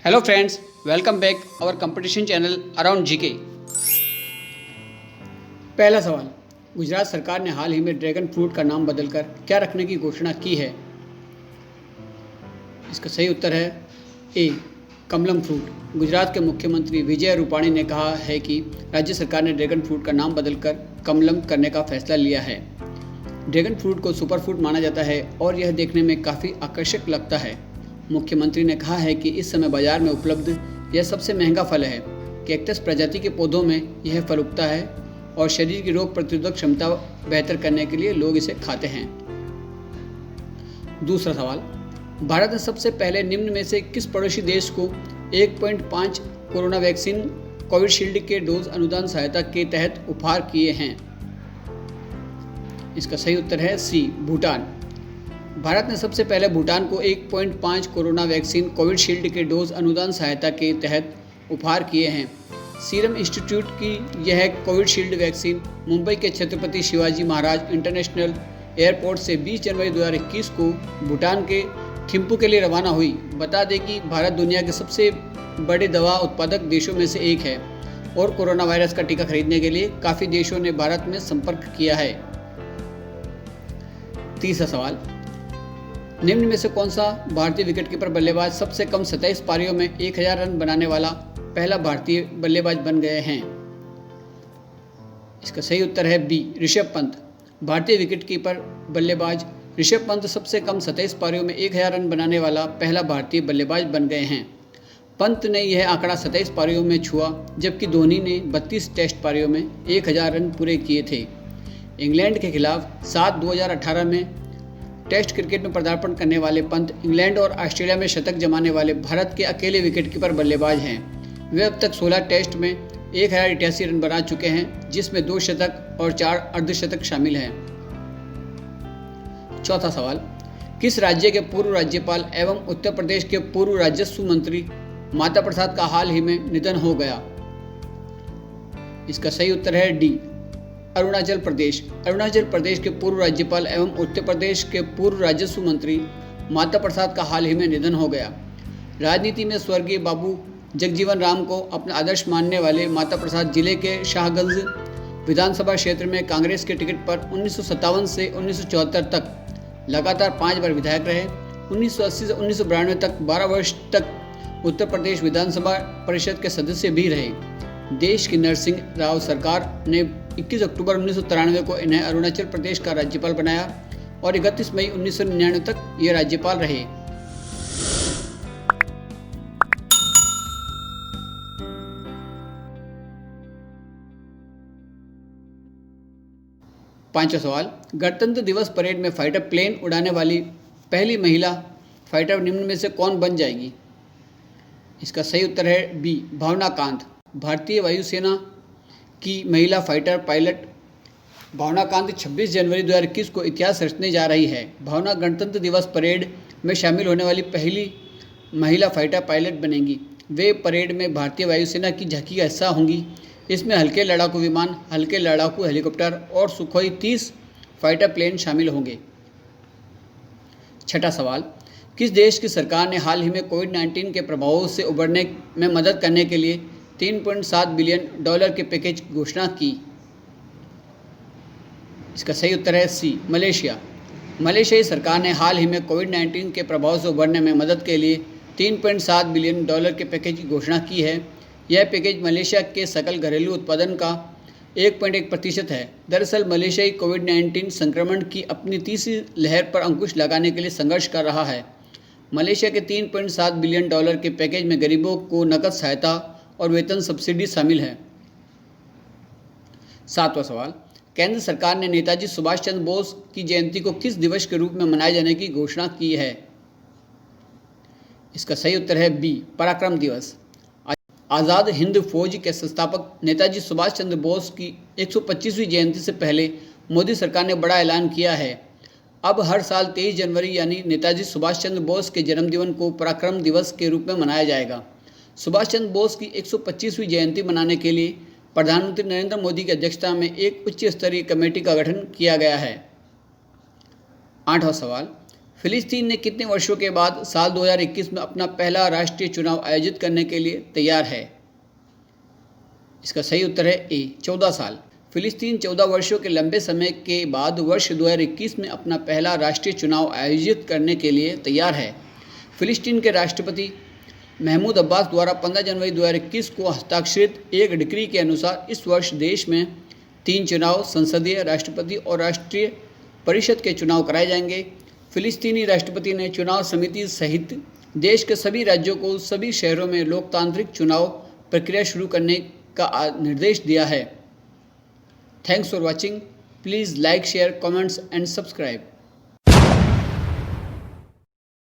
Hello friends, welcome back our competition channel around GK. पहला सवाल, गुजरात सरकार ने हाल ही में ड्रैगन फ्रूट का नाम बदलकर क्या रखने की घोषणा की है? इसका सही उत्तर है ए, कमलम फ्रूट। गुजरात के मुख्यमंत्री विजय रूपाणी ने कहा है कि राज्य सरकार ने ड्रैगन फ्रूट का नाम बदलकर कमलम करने का फैसला लिया है। ड्रैगन फ्रूट को सुपर फ्रूट माना जाता है और यह देखने में काफ़ी आकर्षक लगता है। मुख्यमंत्री ने कहा है कि इस समय बाजार में उपलब्ध यह सबसे महंगा फल है। कैक्टस प्रजाति के पौधों में यह फल उगता है और शरीर की रोग प्रतिरोधक क्षमता बेहतर करने के लिए लोग इसे खाते हैं। दूसरा सवाल, भारत ने सबसे पहले निम्न में से किस पड़ोसी देश को 1.5 कोरोना वैक्सीन कोविशील्ड के डोज अनुदान सहायता के तहत उपहार किए हैं? इसका सही उत्तर है सी, भूटान। भारत ने सबसे पहले भूटान को 1.5 कोरोना वैक्सीन कोविशील्ड के डोज अनुदान सहायता के तहत उपहार किए हैं। सीरम इंस्टीट्यूट की यह कोविशील्ड वैक्सीन मुंबई के छत्रपति शिवाजी महाराज इंटरनेशनल एयरपोर्ट से 20 जनवरी 2021 को भूटान के थिम्पू के लिए रवाना हुई। बता दें कि भारत दुनिया के सबसे बड़े दवा उत्पादक देशों में से एक है और कोरोना वायरस का टीका खरीदने के लिए काफ़ी देशों ने भारत में संपर्क किया है। तीसरा सवाल, निम्न में से कौन सा भारतीय विकेटकीपर बल्लेबाज सबसे कम 27 पारियों में 1000 रन बनाने वाला पहला भारतीय बल्लेबाज बन गए हैं? इसका सही उत्तर है बी, ऋषभ पंत। भारतीय विकेटकीपर बल्लेबाज ऋषभ पंत सबसे कम 27 पारियों में 1000 रन बनाने वाला पहला भारतीय बल्लेबाज बन गए हैं। पंत ने यह आंकड़ा 27 पारियों में छुआ, जबकि धोनी ने 32 टेस्ट पारियों में 1000 रन पूरे किए थे। इंग्लैंड के खिलाफ 7/2018 में टेस्ट क्रिकेट में पदार्पण करने वाले पंत इंग्लैंड और ऑस्ट्रेलिया में शतक जमाने वाले भारत के अकेले विकेटकीपर बल्लेबाज हैं। वे अब तक 16 टेस्ट में 1088 रन बना चुके हैं, जिसमें 2 शतक और 4 अर्धशतक शामिल हैं। चौथा सवाल, किस राज्य के पूर्व राज्यपाल एवं उत्तर प्रदेश के पूर्व राजस्व मंत्री माता प्रसाद का हाल ही में निधन हो गया? इसका सही उत्तर है डी, अरुणाचल प्रदेश। अरुणाचल प्रदेश के पूर्व राज्यपाल एवं उत्तर प्रदेश के पूर्व राजस्व मंत्री माता प्रसाद का हाल ही में निधन हो गया। राजनीति में स्वर्गीय बाबू जगजीवन राम को अपना आदर्श मानने वाले माता प्रसाद जिले के शाहगंज विधानसभा क्षेत्र में कांग्रेस के टिकट पर 1957 से 1974 तक लगातार 5 बार विधायक रहे। 1980 से 1992 तक 12 वर्ष तक उत्तर प्रदेश विधानसभा परिषद के सदस्य भी रहे। देश की नरसिंह राव सरकार ने 21 अक्टूबर 1993 को इन्हें अरुणाचल प्रदेश का राज्यपाल बनाया और 31 मई 1999 तक ये राज्यपाल रहे। पांचवा सवाल, गणतंत्र दिवस परेड में फाइटर प्लेन उड़ाने वाली पहली महिला फाइटर निम्न में से कौन बन जाएगी? इसका सही उत्तर है बी, भावना कांत। भारतीय वायुसेना की महिला फाइटर पायलट भावना कांत 26 जनवरी 2021 को इतिहास रचने जा रही है। भावना गणतंत्र दिवस परेड में शामिल होने वाली पहली महिला फाइटर पायलट बनेंगी। वे परेड में भारतीय वायुसेना की झांकी का हिस्सा होंगी। इसमें हल्के लड़ाकू विमान, हल्के लड़ाकू हेलीकॉप्टर और सुखोई 30 फाइटर प्लेन शामिल होंगे। छठा सवाल, किस देश की सरकार ने हाल ही में कोविड-19 के प्रभावों से उबरने में मदद करने के लिए $3.7 बिलियन के पैकेज की घोषणा की? इसका सही उत्तर है सी, मलेशिया। मलेशियाई सरकार ने हाल ही में कोविड-19 के प्रभाव से उबरने में मदद के लिए $3.7 बिलियन के पैकेज की घोषणा की है। यह पैकेज मलेशिया के सकल घरेलू उत्पादन का 1.1% है। दरअसल मलेशियाई कोविड-19 संक्रमण की अपनी तीसरी लहर पर अंकुश लगाने के लिए संघर्ष कर रहा है। मलेशिया के $3.7 बिलियन के पैकेज में गरीबों को नकद सहायता और वेतन सब्सिडी शामिल है। सातवां सवाल, केंद्र सरकार ने नेताजी सुभाष चंद्र बोस की जयंती को किस दिवस के रूप में मनाए जाने की घोषणा की है? इसका सही उत्तर है बी, पराक्रम दिवस। आज़ाद हिंद फौज के संस्थापक नेताजी सुभाष चंद्र बोस की 125वीं जयंती से पहले मोदी सरकार ने बड़ा ऐलान किया है। अब हर साल 23 जनवरी यानी नेताजी सुभाष चंद्र बोस के जन्मदिन को पराक्रम दिवस के रूप में मनाया जाएगा। सुभाष चंद्र बोस की 125वीं जयंती मनाने के लिए प्रधानमंत्री नरेंद्र मोदी की अध्यक्षता में एक उच्च स्तरीय कमेटी का गठन किया गया है। आठवां सवाल, फिलिस्तीन ने कितने वर्षों के बाद साल 2021 में अपना पहला राष्ट्रीय चुनाव आयोजित करने के लिए तैयार है? इसका सही उत्तर है ए, 14 साल। फिलिस्तीन 14 वर्षों के लंबे समय के बाद वर्ष 2021 में अपना पहला राष्ट्रीय चुनाव आयोजित करने के लिए तैयार है। फिलिस्तीन के राष्ट्रपति महमूद अब्बास द्वारा 15 जनवरी 2021 को हस्ताक्षरित एक डिक्री के अनुसार इस वर्ष देश में 3 चुनाव, संसदीय, राष्ट्रपति और राष्ट्रीय परिषद के चुनाव कराए जाएंगे। फिलिस्तीनी राष्ट्रपति ने चुनाव समिति सहित देश के सभी राज्यों को सभी शहरों में लोकतांत्रिक चुनाव प्रक्रिया शुरू करने का निर्देश दिया है। Thanks for watching. Please like, share, comments and subscribe.